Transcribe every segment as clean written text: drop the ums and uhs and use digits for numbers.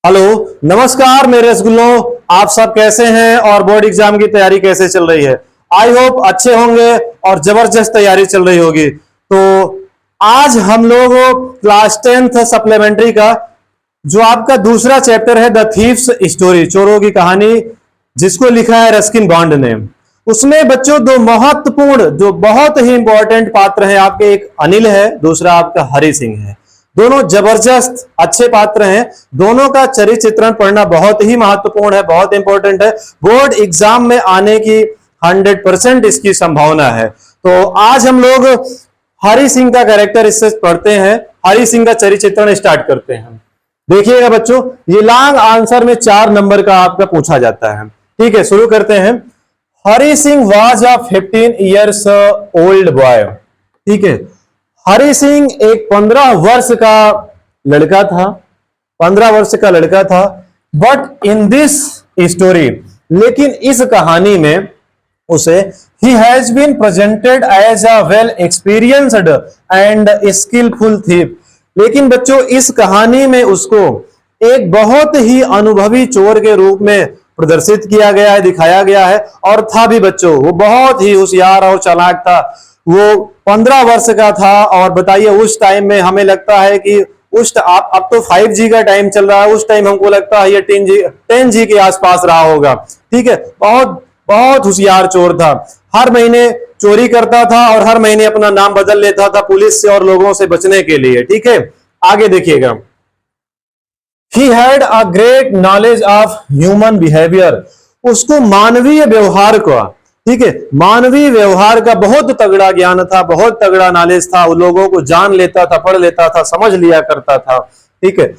Hello, नमस्कार मेरे रसगुल्लों। आप सब कैसे हैं और बोर्ड एग्जाम की तैयारी कैसे चल रही है? आई होप अच्छे होंगे और जबरदस्त तैयारी चल रही होगी। तो आज हम लोग क्लास 10th सप्लीमेंट्री का जो आपका दूसरा चैप्टर है द थीव्स स्टोरी, चोरों की कहानी, जिसको लिखा है रस्किन बॉन्ड ने, उसमें बच्चों दो महत्वपूर्ण जो बहुत ही इंपॉर्टेंट पात्र हैं आपके, एक अनिल है, दूसरा आपका हरि सिंह है। दोनों जबरदस्त अच्छे पात्र हैं। दोनों का चरित्र चित्रण पढ़ना बहुत ही महत्वपूर्ण है, बहुत इंपॉर्टेंट है। बोर्ड एग्जाम में आने की 100% इसकी संभावना है। तो आज हम लोग हरि सिंह का कैरेक्टर इससे पढ़ते हैं। हरि सिंह का चरित्र चित्रण स्टार्ट करते हैं। देखिएगा बच्चों, ये लॉन्ग आंसर में 4 नंबर का आपका पूछा जाता है। ठीक है, शुरू करते हैं। Hari Singh was a 15 years old boy. ठीक है, हरि सिंह एक 15 वर्ष का लड़का था, 15 वर्ष का लड़का था। बट इन दिस स्टोरी, लेकिन इस कहानी में उसे ही has been presented as a well experienced and skilful thief. लेकिन बच्चों इस कहानी में उसको एक बहुत ही अनुभवी चोर के रूप में प्रदर्शित किया गया है, दिखाया गया है। और था भी बच्चों, वो बहुत ही होशियार और चालाक था। वो 15 वर्ष का था। और बताइए उस टाइम में हमें लगता है कि अब तो 5G का टाइम चल रहा है, उस टाइम हमको लगता है ये 10G के आसपास रहा होगा। ठीक है, बहुत बहुत होशियार चोर था। हर महीने चोरी करता था और हर महीने अपना नाम बदल लेता था पुलिस से और लोगों से बचने के लिए। ठीक है, आगे देखिएगा। He had a great knowledge of human behavior। उसको मानवीय व्यवहार का, ठीक है, मानवीय व्यवहार का बहुत तगड़ा ज्ञान था, बहुत तगड़ा नॉलेज था। वो लोगों को जान लेता था, पढ़ लेता था, समझ लिया करता था। ठीक है,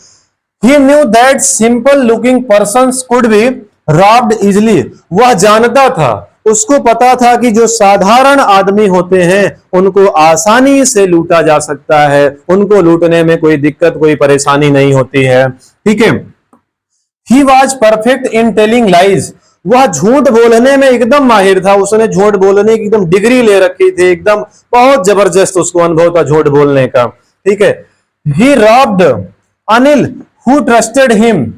he knew that simple looking persons could be robbed easily। वह जानता था, उसको पता था कि जो साधारण आदमी होते हैं उनको आसानी से लूटा जा सकता है, उनको लूटने में कोई दिक्कत, कोई परेशानी नहीं होती है। ठीक है, he was perfect in telling lies. वह झूठ बोलने में एकदम माहिर था। उसने झूठ बोलने की एकदम डिग्री ले रखी थी, एकदम बहुत जबरदस्त उसको अनुभव था झूठ बोलने का। ठीक है, he robbed Anil who trusted him.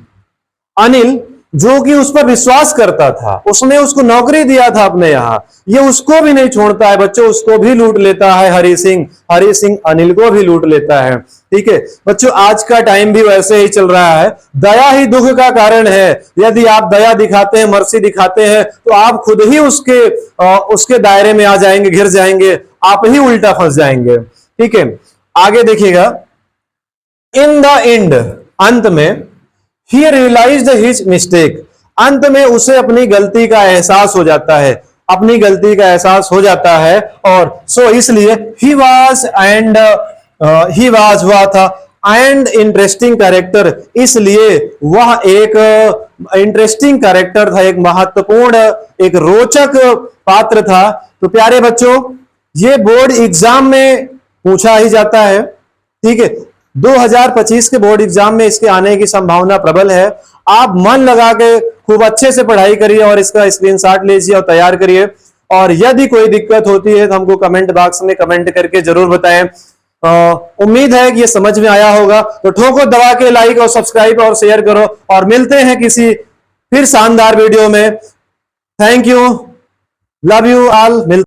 Anil जो कि उस पर विश्वास करता था, उसने उसको नौकरी दिया था अपने यहां, ये उसको भी नहीं छोड़ता है बच्चों, उसको भी लूट लेता है हरि सिंह। हरि सिंह अनिल को भी लूट लेता है। ठीक है बच्चों, आज का टाइम भी वैसे ही चल रहा है। दया ही दुख का कारण है। यदि आप दया दिखाते हैं, मर्सी दिखाते हैं, तो आप खुद ही उसके दायरे में आ जाएंगे, घिर जाएंगे, आप ही उल्टा फंस जाएंगे। ठीक है, आगे देखिएगा। इन द एंड, अंत में, he realized his mistake। अंत में उसे अपनी गलती का एहसास हो जाता है, अपनी गलती का एहसास हो जाता है। और सो इसलिए he was वह था एंड इंटरेस्टिंग कैरेक्टर। इसलिए वह एक इंटरेस्टिंग कैरेक्टर था, एक महत्वपूर्ण, एक रोचक पात्र था। तो प्यारे बच्चों, ये बोर्ड एग्जाम में पूछा ही जाता है। ठीक है, 2025 के बोर्ड एग्जाम में इसके आने की संभावना प्रबल है। आप मन लगा के खूब अच्छे से पढ़ाई करिए और इसका स्क्रीनशॉट लीजिए और तैयार करिए। और यदि कोई दिक्कत होती है तो हमको कमेंट बॉक्स में कमेंट करके जरूर बताएं। उम्मीद है कि ये समझ में आया होगा। तो ठोको दबा के लाइक और सब्सक्राइब और शेयर करो, और मिलते हैं किसी फिर शानदार वीडियो में। Thank you, love you all.